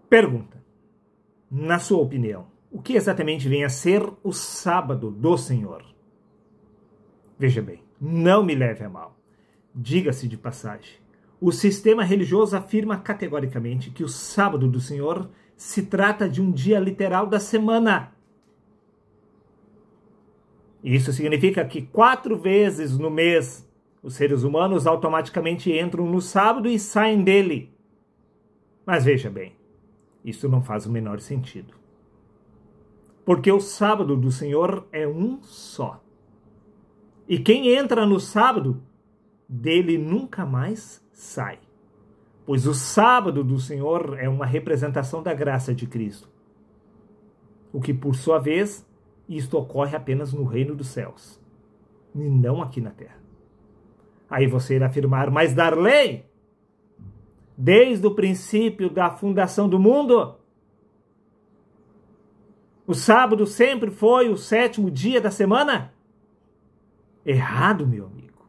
Pergunta: na sua opinião, o que exatamente vem a ser o sábado do Senhor? Veja bem, não me leve a mal. Diga-se de passagem, o sistema religioso afirma categoricamente que o sábado do Senhor se trata de um dia literal da semana. Isso significa que 4 vezes no mês os seres humanos automaticamente entram no sábado e saem dele. Mas veja bem, isso não faz o menor sentido. Porque o sábado do Senhor é um só. E quem entra no sábado, dele nunca mais sai. Pois o sábado do Senhor é uma representação da graça de Cristo. O que, por sua vez, isto ocorre apenas no reino dos céus, e não aqui na terra. Aí você irá afirmar, mas Darley, desde o princípio da fundação do mundo, o sábado sempre foi o 7º dia da semana? Errado, meu amigo.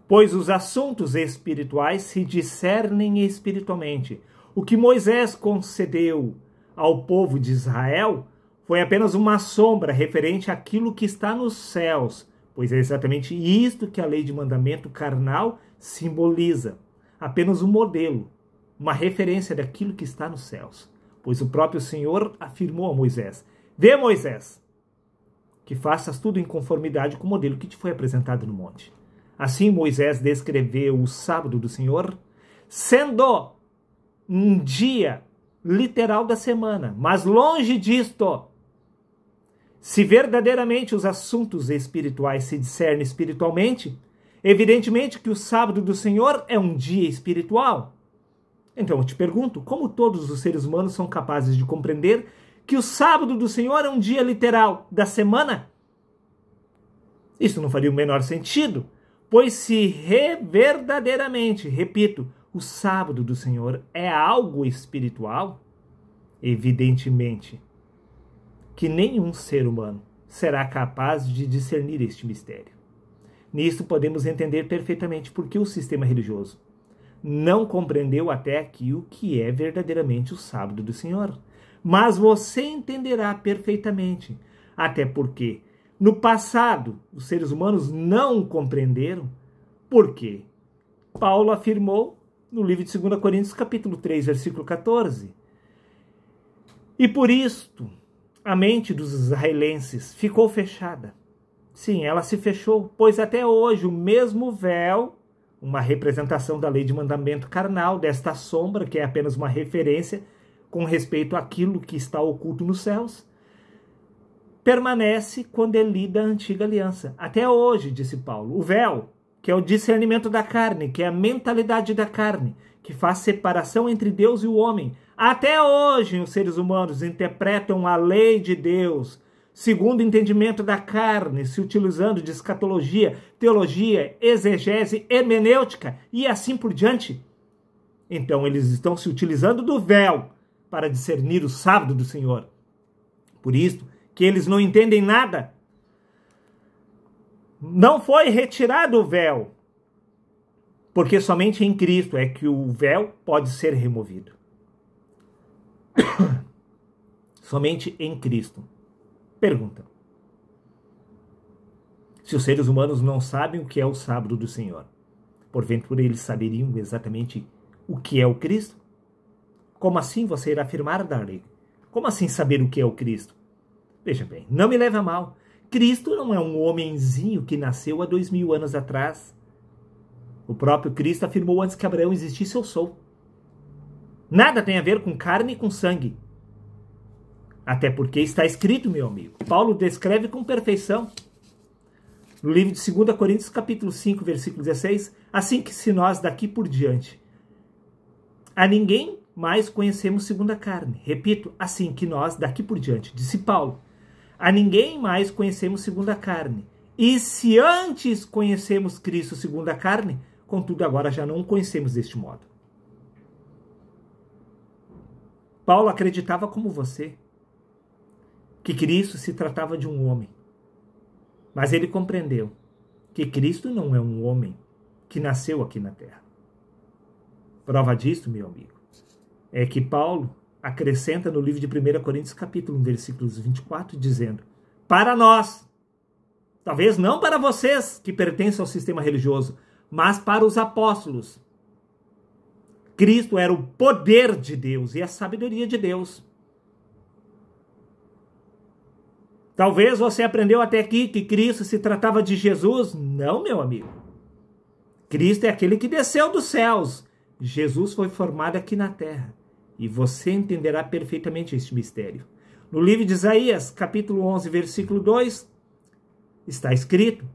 Pois os assuntos espirituais se discernem espiritualmente. O que Moisés concedeu ao povo de Israel foi apenas uma sombra referente àquilo que está nos céus, pois é exatamente isto que a lei de mandamento carnal simboliza. Apenas um modelo, uma referência daquilo que está nos céus. Pois o próprio Senhor afirmou a Moisés: vê, Moisés, que faças tudo em conformidade com o modelo que te foi apresentado no monte. Assim Moisés descreveu o sábado do Senhor sendo um dia literal da semana, mas longe disto. Se verdadeiramente os assuntos espirituais se discernem espiritualmente, evidentemente que o sábado do Senhor é um dia espiritual. Então eu te pergunto, como todos os seres humanos são capazes de compreender que o sábado do Senhor é um dia literal da semana? Isso não faria o menor sentido, pois se verdadeiramente, repito, o sábado do Senhor é algo espiritual, evidentemente que nenhum ser humano será capaz de discernir este mistério. Nisto podemos entender perfeitamente por que o sistema religioso não compreendeu até aqui o que é verdadeiramente o sábado do Senhor. Mas você entenderá perfeitamente, até porque no passado os seres humanos não compreenderam, porque Paulo afirmou no livro de 2 Coríntios capítulo 3, versículo 14. E por isto a mente dos israelenses ficou fechada. Sim, ela se fechou, pois até hoje o mesmo véu, uma representação da lei de mandamento carnal, desta sombra, que é apenas uma referência com respeito àquilo que está oculto nos céus, permanece quando é lida a antiga aliança. Até hoje, disse Paulo, o véu, que é o discernimento da carne, que é a mentalidade da carne, que faz separação entre Deus e o homem. Até hoje os seres humanos interpretam a lei de Deus segundo o entendimento da carne, se utilizando de escatologia, teologia, exegese, hermenêutica e assim por diante. Então eles estão se utilizando do véu para discernir o sábado do Senhor. Por isso que eles não entendem nada. Não foi retirado o véu, porque somente em Cristo é que o véu pode ser removido. Somente em Cristo. Pergunta: se os seres humanos não sabem o que é o sábado do Senhor, porventura eles saberiam exatamente o que é o Cristo? Como assim você irá afirmar, Darley? Como assim saber o que é o Cristo? Veja bem, não me leve a mal. Cristo não é um homenzinho que nasceu há 2000 anos atrás. O próprio Cristo afirmou antes que Abraão existisse, eu sou. Nada tem a ver com carne e com sangue. Até porque está escrito, meu amigo. Paulo descreve com perfeição. No livro de 2 Coríntios, capítulo 5, versículo 16. Assim que se nós daqui por diante a ninguém mais conhecemos segundo a carne. Repito, assim que nós daqui por diante, disse Paulo, a ninguém mais conhecemos segundo a carne. E se antes conhecemos Cristo segundo a carne, contudo agora já não o conhecemos deste modo. Paulo acreditava como você que Cristo se tratava de um homem. Mas ele compreendeu que Cristo não é um homem que nasceu aqui na terra. Prova disto, meu amigo, é que Paulo acrescenta no livro de 1 Coríntios, capítulo 1, versículos 24, dizendo: para nós, talvez não para vocês que pertencem ao sistema religioso, mas para os apóstolos, Cristo era o poder de Deus e a sabedoria de Deus. Talvez você aprendeu até aqui que Cristo se tratava de Jesus. Não, meu amigo. Cristo é aquele que desceu dos céus. Jesus foi formado aqui na terra. E você entenderá perfeitamente este mistério. No livro de Isaías, capítulo 11, versículo 2, está escrito: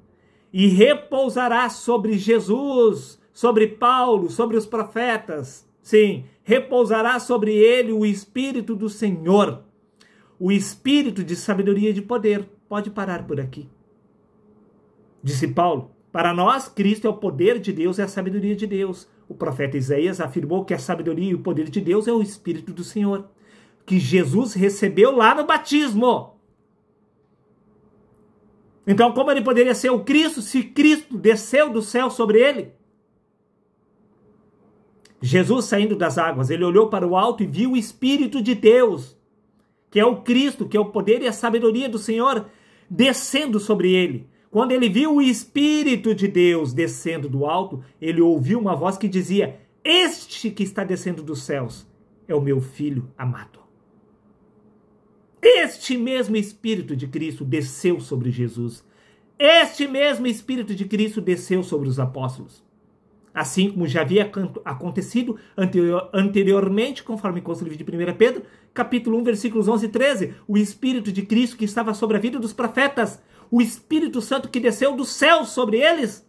e repousará sobre Jesus, sobre Paulo, sobre os profetas. Sim, repousará sobre ele o Espírito do Senhor. O Espírito de sabedoria e de poder. Pode parar por aqui. Disse Paulo: para nós, Cristo é o poder de Deus e a sabedoria de Deus. O profeta Isaías afirmou que a sabedoria e o poder de Deus é o Espírito do Senhor, que Jesus recebeu lá no batismo. Então, como ele poderia ser o Cristo se Cristo desceu do céu sobre ele? Jesus, saindo das águas, ele olhou para o alto e viu o Espírito de Deus, que é o Cristo, que é o poder e a sabedoria do Senhor, descendo sobre ele. Quando ele viu o Espírito de Deus descendo do alto, ele ouviu uma voz que dizia: este que está descendo dos céus é o meu Filho amado. Este mesmo Espírito de Cristo desceu sobre Jesus. Este mesmo Espírito de Cristo desceu sobre os apóstolos. Assim como já havia acontecido anteriormente, conforme consta no livro de 1 Pedro, capítulo 1, versículos 11 e 13, o Espírito de Cristo que estava sobre a vida dos profetas, o Espírito Santo que desceu do céu sobre eles.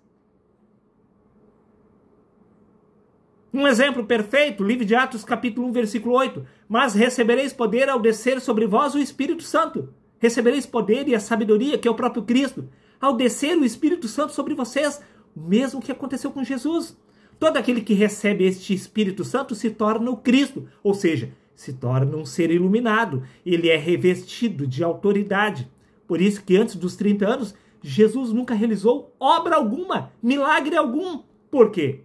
Um exemplo perfeito, livro de Atos, capítulo 1, versículo 8. Mas recebereis poder ao descer sobre vós o Espírito Santo. Recebereis poder e a sabedoria, que é o próprio Cristo. Ao descer o Espírito Santo sobre vocês, o mesmo que aconteceu com Jesus. Todo aquele que recebe este Espírito Santo se torna o Cristo, ou seja, se torna um ser iluminado. Ele é revestido de autoridade. Por isso que antes dos 30 anos, Jesus nunca realizou obra alguma, milagre algum. Por quê?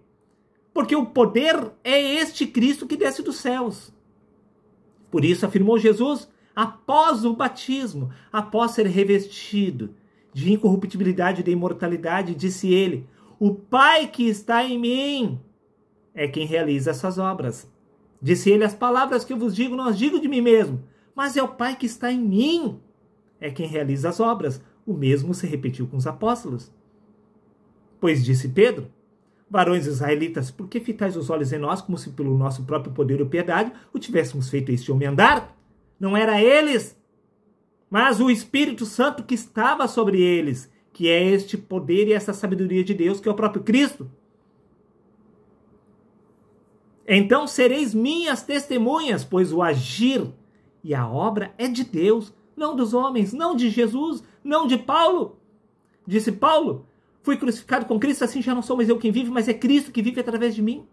Porque o poder é este Cristo que desce dos céus. Por isso afirmou Jesus, após o batismo, após ser revestido de incorruptibilidade e de imortalidade, disse ele: o Pai que está em mim é quem realiza essas obras. Disse ele: as palavras que eu vos digo, não as digo de mim mesmo, mas é o Pai que está em mim é quem realiza as obras. O mesmo se repetiu com os apóstolos. Pois disse Pedro: varões israelitas, por que fitais os olhos em nós, como se pelo nosso próprio poder ou piedade o tivéssemos feito este homem andar? Não era eles, mas o Espírito Santo que estava sobre eles, que é este poder e essa sabedoria de Deus, que é o próprio Cristo. Então sereis minhas testemunhas, pois o agir e a obra é de Deus, não dos homens, não de Jesus, não de Paulo. Disse Paulo: fui crucificado com Cristo, assim já não sou mais eu quem vive, mas é Cristo que vive através de mim.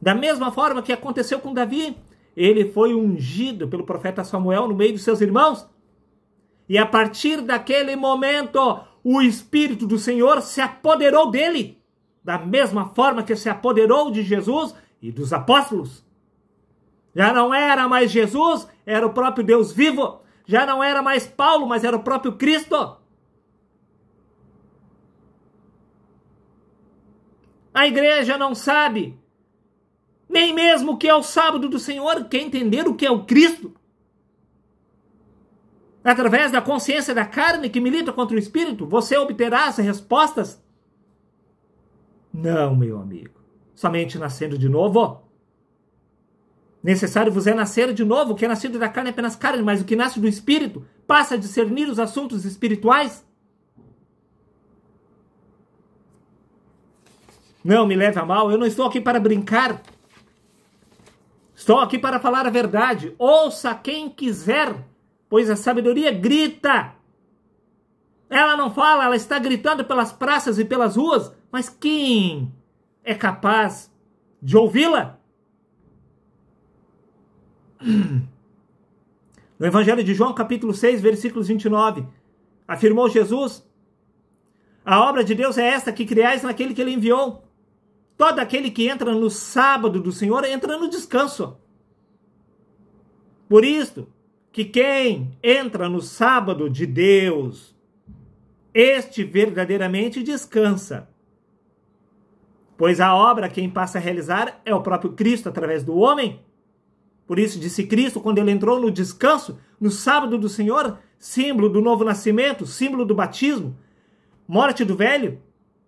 Da mesma forma que aconteceu com Davi, ele foi ungido pelo profeta Samuel no meio dos seus irmãos. E a partir daquele momento, o Espírito do Senhor se apoderou dele, da mesma forma que se apoderou de Jesus e dos apóstolos. Já não era mais Jesus, era o próprio Deus vivo. Já não era mais Paulo, mas era o próprio Cristo. A igreja não sabe nem mesmo o que é o sábado do Senhor, quer entender o que é o Cristo. Através da consciência da carne que milita contra o Espírito, você obterá as respostas? Não, meu amigo. Somente nascendo de novo. Necessário vos é nascer de novo. O que é nascido da carne é apenas carne, mas o que nasce do Espírito passa a discernir os assuntos espirituais. Não me leve a mal, eu não estou aqui para brincar. Estou aqui para falar a verdade. Ouça quem quiser, pois a sabedoria grita. Ela não fala, ela está gritando pelas praças e pelas ruas, mas quem é capaz de ouvi-la? No Evangelho de João, capítulo 6, versículos 29, afirmou Jesus: a obra de Deus é esta, que criais naquele que ele enviou. Todo aquele que entra no sábado do Senhor entra no descanso. Por isso que quem entra no sábado de Deus, este verdadeiramente descansa. Pois a obra quem passa a realizar é o próprio Cristo através do homem. Por isso disse Cristo, quando ele entrou no descanso, no sábado do Senhor, símbolo do novo nascimento, símbolo do batismo, morte do velho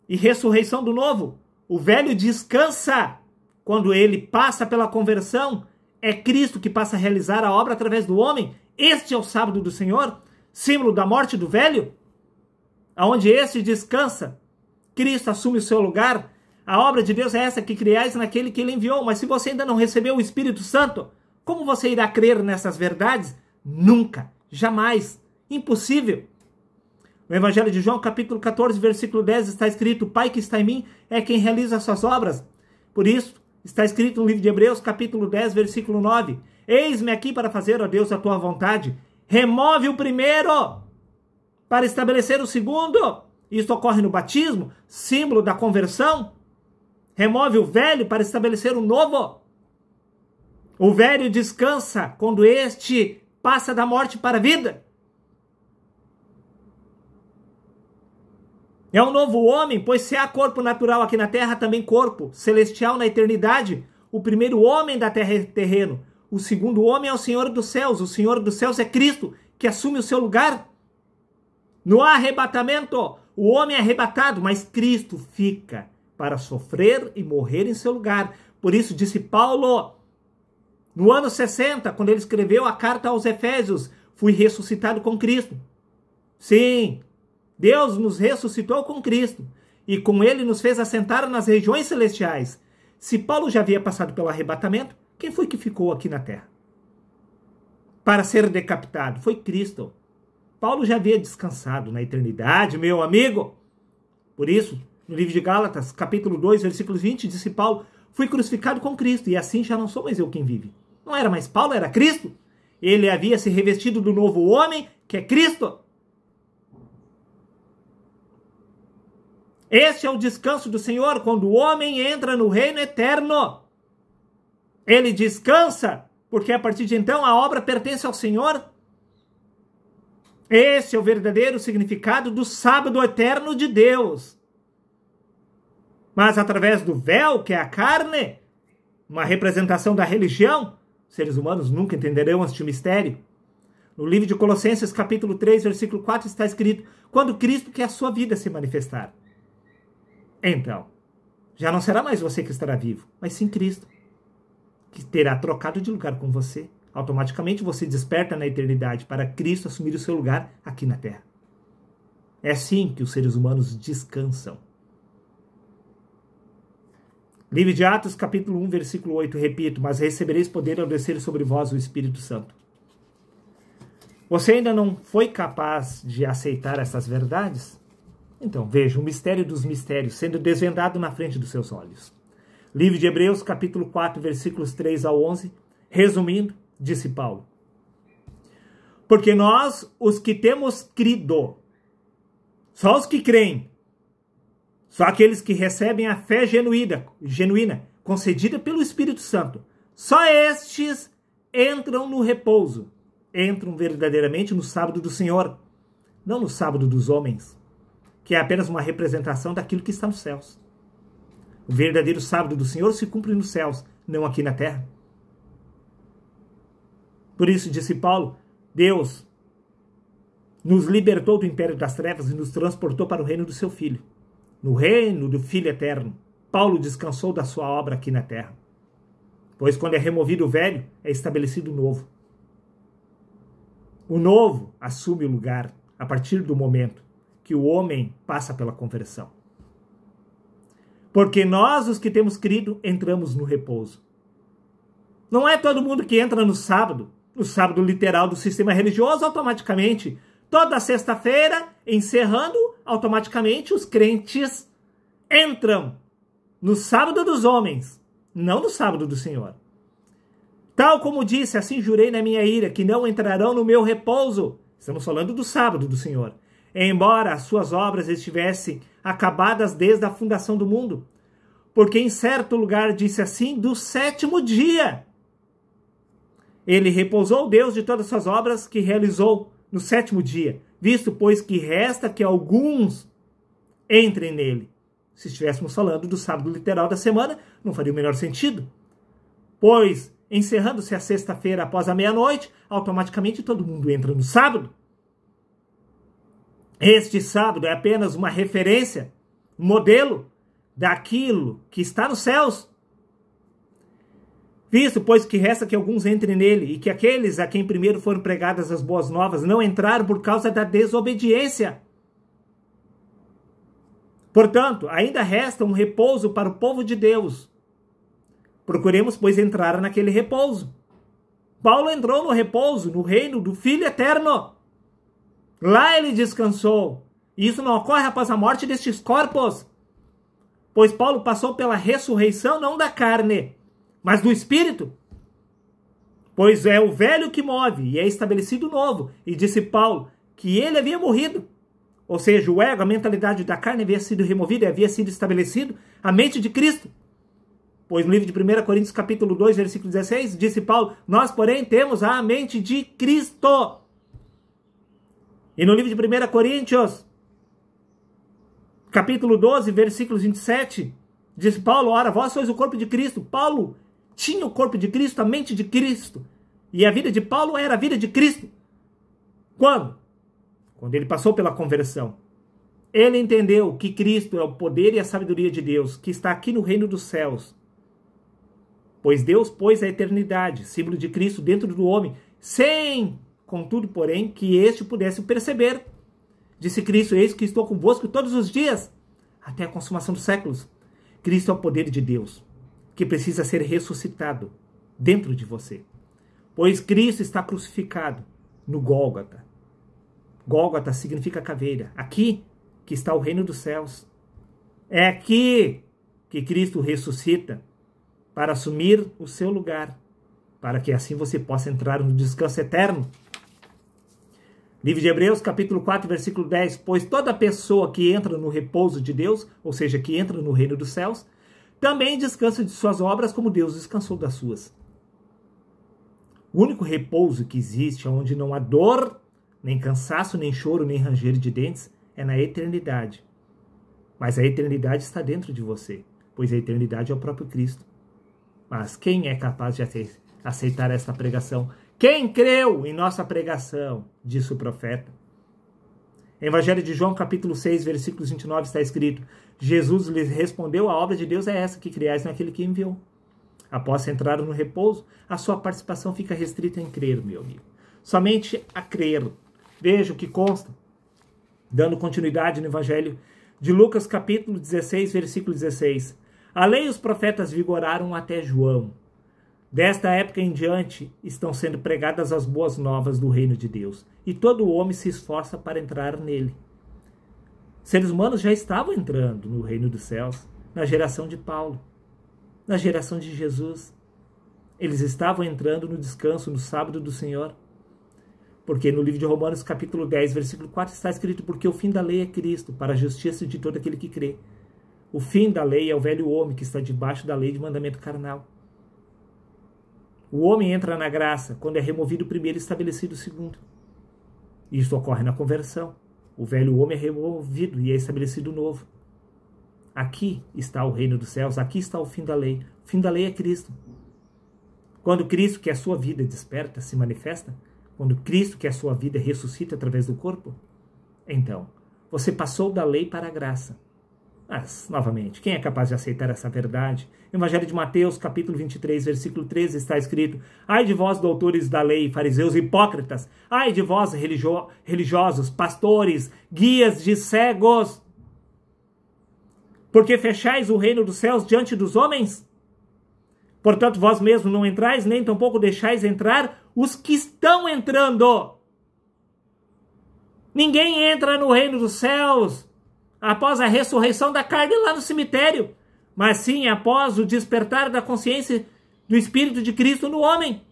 e ressurreição do novo. O velho descansa. Quando ele passa pela conversão, é Cristo que passa a realizar a obra através do homem. Este é o sábado do Senhor, símbolo da morte do velho, aonde este descansa. Cristo assume o seu lugar. A obra de Deus é essa, que criais naquele que ele enviou. Mas se você ainda não recebeu o Espírito Santo, como você irá crer nessas verdades? Nunca, jamais, impossível. No Evangelho de João, capítulo 14, versículo 10, está escrito: o Pai que está em mim é quem realiza as suas obras. Por isso, está escrito no livro de Hebreus, capítulo 10, versículo 9: eis-me aqui para fazer, ó Deus, a tua vontade. Remove o primeiro para estabelecer o segundo. Isto ocorre no batismo, símbolo da conversão. Remove o velho para estabelecer o novo. O velho descansa quando este passa da morte para a vida. É um novo homem, pois se há corpo natural aqui na terra, também corpo celestial na eternidade. O primeiro homem da terra é terreno. O segundo homem é o Senhor dos céus. O Senhor dos céus é Cristo, que assume o seu lugar. No arrebatamento, o homem é arrebatado, mas Cristo fica para sofrer e morrer em seu lugar. Por isso disse Paulo, no ano 60, quando ele escreveu a carta aos Efésios: fui ressuscitado com Cristo. Sim, Deus nos ressuscitou com Cristo e com ele nos fez assentar nas regiões celestiais. Se Paulo já havia passado pelo arrebatamento, quem foi que ficou aqui na terra para ser decapitado? Foi Cristo. Paulo já havia descansado na eternidade, meu amigo. Por isso, no livro de Gálatas, capítulo 2, versículo 20, disse Paulo: fui crucificado com Cristo e assim já não sou mais eu quem vive. Não era mais Paulo, era Cristo. Ele havia se revestido do novo homem, que é Cristo. Este é o descanso do Senhor, quando o homem entra no reino eterno. Ele descansa, porque a partir de então a obra pertence ao Senhor. Esse é o verdadeiro significado do sábado eterno de Deus. Mas através do véu, que é a carne, uma representação da religião, seres humanos nunca entenderão este mistério. No livro de Colossenses, capítulo 3, versículo 4, está escrito: quando Cristo quer a sua vida se manifestar. Então, já não será mais você que estará vivo, mas sim Cristo, que terá trocado de lugar com você. Automaticamente você desperta na eternidade para Cristo assumir o seu lugar aqui na terra. É assim que os seres humanos descansam. Livro de Atos, capítulo 1, versículo 8, repito: mas recebereis poder ao descer sobre vós o Espírito Santo. Você ainda não foi capaz de aceitar essas verdades? Então, veja, o mistério dos mistérios sendo desvendado na frente dos seus olhos. Livro de Hebreus, capítulo 4, versículos 3 ao 11, resumindo, disse Paulo: porque nós, os que temos crido, só os que creem, só aqueles que recebem a fé genuína, concedida pelo Espírito Santo, só estes entram no repouso, entram verdadeiramente no sábado do Senhor, não no sábado dos homens, que é apenas uma representação daquilo que está nos céus. O verdadeiro sábado do Senhor se cumpre nos céus, não aqui na terra. Por isso, disse Paulo, Deus nos libertou do império das trevas e nos transportou para o reino do seu Filho. No reino do Filho eterno, Paulo descansou da sua obra aqui na terra. Pois quando é removido o velho, é estabelecido o novo. O novo assume o lugar a partir do momento que o homem passa pela conversão. Porque nós, os que temos crido, entramos no repouso. Não é todo mundo que entra no sábado literal do sistema religioso, automaticamente. Toda sexta-feira, encerrando, automaticamente os crentes entram no sábado dos homens, não no sábado do Senhor. Tal como disse, assim jurei na minha ira, que não entrarão no meu repouso. Estamos falando do sábado do Senhor. Embora as suas obras estivessem acabadas desde a fundação do mundo. porque em certo lugar disse assim, do 7º dia. Ele repousou, Deus, de todas as suas obras que realizou no 7º dia, visto, pois, que resta que alguns entrem nele. Se estivéssemos falando do sábado literal da semana, não faria o menor sentido. Pois, encerrando-se a sexta-feira após a meia-noite, automaticamente todo mundo entra no sábado. Este sábado é apenas uma referência, um modelo daquilo que está nos céus. Visto, pois, que resta que alguns entrem nele, e que aqueles a quem primeiro foram pregadas as boas novas não entraram por causa da desobediência. Portanto, ainda resta um repouso para o povo de Deus. Procuremos, pois, entrar naquele repouso. Paulo entrou no repouso, no reino do Filho Eterno. Lá ele descansou. E isso não ocorre após a morte destes corpos. Pois Paulo passou pela ressurreição não da carne, mas do Espírito. Pois é o velho que move e é estabelecido o novo. E disse Paulo que ele havia morrido. Ou seja, o ego, a mentalidade da carne havia sido removida e havia sido estabelecido a mente de Cristo. Pois no livro de 1 Coríntios capítulo 2, versículo 16, disse Paulo, nós, porém, temos a mente de Cristo. E no livro de 1 Coríntios, capítulo 12, versículo 27, diz Paulo, ora, vós sois o corpo de Cristo. Paulo tinha o corpo de Cristo, a mente de Cristo. E a vida de Paulo era a vida de Cristo. Quando? Quando ele passou pela conversão. Ele entendeu que Cristo é o poder e a sabedoria de Deus, que está aqui no reino dos céus. Pois Deus pôs a eternidade, símbolo de Cristo, dentro do homem, sem, contudo, porém, que este pudesse perceber. Disse Cristo, eis que estou convosco todos os dias, até a consumação dos séculos. Cristo é o poder de Deus, que precisa ser ressuscitado dentro de você. Pois Cristo está crucificado no Gólgota. Gólgota significa caveira. Aqui que está o reino dos céus. É aqui que Cristo ressuscita para assumir o seu lugar, para que assim você possa entrar no descanso eterno. Livro de Hebreus, capítulo 4, versículo 10. Pois toda pessoa que entra no repouso de Deus, ou seja, que entra no reino dos céus, também descansa de suas obras como Deus descansou das suas. O único repouso que existe, onde não há dor, nem cansaço, nem choro, nem ranger de dentes, é na eternidade. Mas a eternidade está dentro de você, pois a eternidade é o próprio Cristo. Mas quem é capaz de aceitar esta pregação? Quem creu em nossa pregação? Disse o profeta. Em Evangelho de João, capítulo 6, versículo 29, está escrito, Jesus lhes respondeu, a obra de Deus é essa, que criais naquele que enviou. Após entrar no repouso, a sua participação fica restrita em crer, meu amigo. Somente a crer. Veja o que consta. Dando continuidade no Evangelho de Lucas, capítulo 16, versículo 16. A lei e os profetas vigoraram até João. Desta época em diante estão sendo pregadas as boas novas do reino de Deus. E todo homem se esforça para entrar nele. Seres humanos já estavam entrando no reino dos céus, na geração de Paulo, na geração de Jesus. Eles estavam entrando no descanso, no sábado do Senhor. Porque no livro de Romanos, capítulo 10, versículo 4, está escrito, porque o fim da lei é Cristo, para a justiça de todo aquele que crê. O fim da lei é o velho homem que está debaixo da lei de mandamento carnal. O homem entra na graça quando é removido o primeiro e estabelecido o segundo. Isso ocorre na conversão. O velho homem é removido e é estabelecido o novo. Aqui está o reino dos céus, aqui está o fim da lei. O fim da lei é Cristo. Quando Cristo, que é a sua vida, desperta, se manifesta, quando Cristo, que é a sua vida, ressuscita através do corpo, então, você passou da lei para a graça. Mas, novamente, quem é capaz de aceitar essa verdade? No Evangelho de Mateus, capítulo 23, versículo 13, está escrito, ai de vós, doutores da lei, fariseus hipócritas, ai de vós, religiosos, pastores, guias de cegos, porque fechais o reino dos céus diante dos homens? Portanto, vós mesmos não entrais, nem tampouco deixais entrar os que estão entrando. Ninguém entra no reino dos céus após a ressurreição da carne lá no cemitério, mas sim após o despertar da consciência do Espírito de Cristo no homem.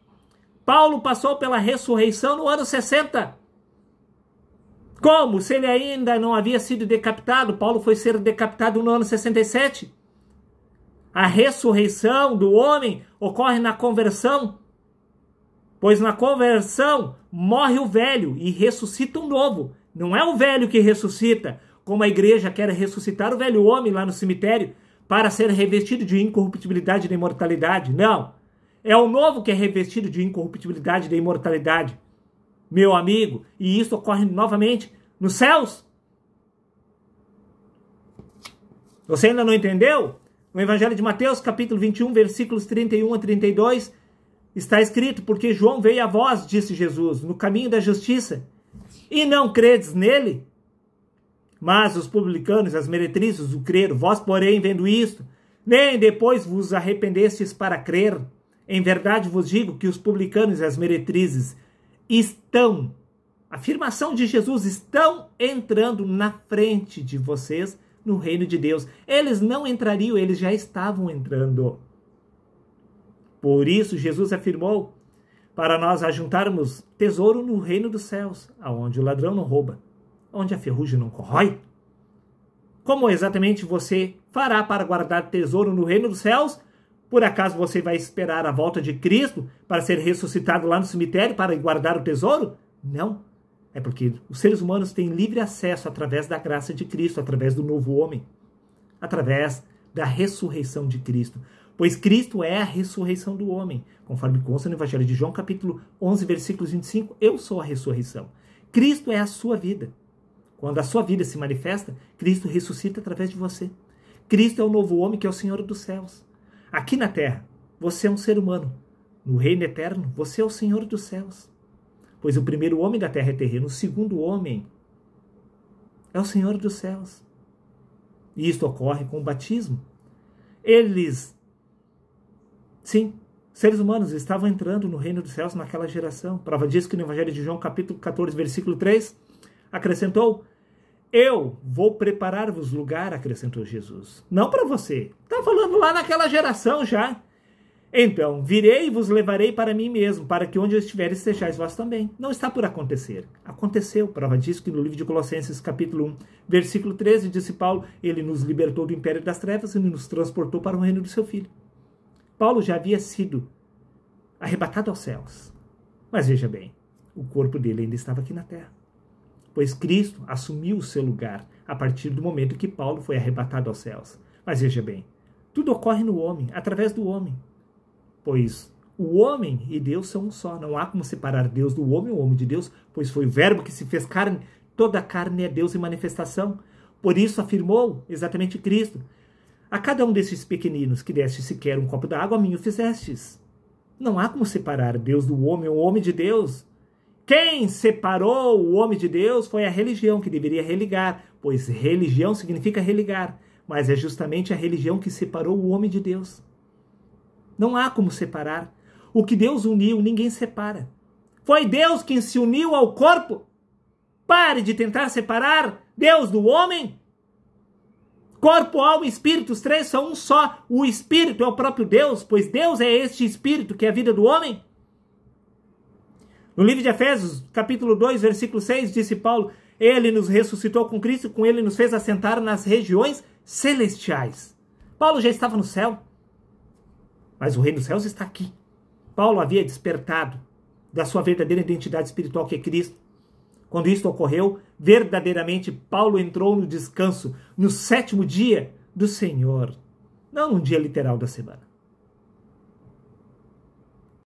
Paulo passou pela ressurreição no ano 60. Como? Se ele ainda não havia sido decapitado, Paulo foi ser decapitado no ano 67. A ressurreição do homem ocorre na conversão, pois na conversão morre o velho e ressuscita o novo. Não é o velho que ressuscita, como a igreja quer ressuscitar o velho homem lá no cemitério para ser revestido de incorruptibilidade e de imortalidade. Não, é o novo que é revestido de incorruptibilidade e de imortalidade, meu amigo, e isso ocorre novamente nos céus. Você ainda não entendeu? No Evangelho de Mateus, capítulo 21, versículos 31 a 32, está escrito: porque João veio a vós, disse Jesus, no caminho da justiça, e não credes nele? Mas os publicanos, as meretrizes, o creram. Vós, porém, vendo isto, nem depois vos arrependestes para crer. Em verdade vos digo que os publicanos e as meretrizes estão, afirmação de Jesus, estão entrando na frente de vocês no reino de Deus. Eles não entrariam, eles já estavam entrando. Por isso Jesus afirmou para nós ajuntarmos tesouro no reino dos céus, aonde o ladrão não rouba, onde a ferrugem não corrói. Como exatamente você fará para guardar tesouro no reino dos céus? Por acaso você vai esperar a volta de Cristo para ser ressuscitado lá no cemitério para guardar o tesouro? Não. É porque os seres humanos têm livre acesso através da graça de Cristo, através do novo homem, através da ressurreição de Cristo. Pois Cristo é a ressurreição do homem. Conforme consta no Evangelho de João, capítulo 11, versículos 25, eu sou a ressurreição. Cristo é a sua vida. Quando a sua vida se manifesta, Cristo ressuscita através de você. Cristo é o novo homem que é o Senhor dos céus. Aqui na terra, você é um ser humano. No reino eterno, você é o Senhor dos céus. Pois o primeiro homem da terra é terreno, o segundo homem é o Senhor dos céus. E isto ocorre com o batismo. Eles, sim, seres humanos estavam entrando no reino dos céus naquela geração. Prova disso que no Evangelho de João, capítulo 14, versículo 3, acrescentou: eu vou preparar-vos lugar, acrescentou Jesus. Não para você. Está falando lá naquela geração já. Então, virei e vos levarei para mim mesmo, para que onde eu estiver estejais vós também. Não está por acontecer. Aconteceu. Prova disso que no livro de Colossenses, capítulo 1, versículo 13, disse Paulo: ele nos libertou do império das trevas e nos transportou para o reino do seu Filho. Paulo já havia sido arrebatado aos céus. Mas veja bem, o corpo dele ainda estava aqui na terra. Pois Cristo assumiu o seu lugar a partir do momento que Paulo foi arrebatado aos céus. Mas veja bem, tudo ocorre no homem, através do homem. Pois o homem e Deus são um só. Não há como separar Deus do homem ou o homem de Deus, pois foi o verbo que se fez carne. Toda a carne é Deus em manifestação. Por isso afirmou exatamente Cristo: a cada um desses pequeninos que deste sequer um copo d'água, a mim o fizestes. Não há como separar Deus do homem ou o homem de Deus. Quem separou o homem de Deus foi a religião, que deveria religar, pois religião significa religar, mas é justamente a religião que separou o homem de Deus. Não há como separar. O que Deus uniu, ninguém separa. Foi Deus quem se uniu ao corpo. Pare de tentar separar Deus do homem. Corpo, alma e espírito, os três são um só. O espírito é o próprio Deus, pois Deus é este espírito que é a vida do homem. No livro de Efésios, capítulo 2, versículo 6, disse Paulo: ele nos ressuscitou com Cristo, com ele nos fez assentar nas regiões celestiais. Paulo já estava no céu, mas o reino dos céus está aqui. Paulo havia despertado da sua verdadeira identidade espiritual, que é Cristo. Quando isto ocorreu, verdadeiramente Paulo entrou no descanso, no sétimo dia do Senhor. Não num dia literal da semana,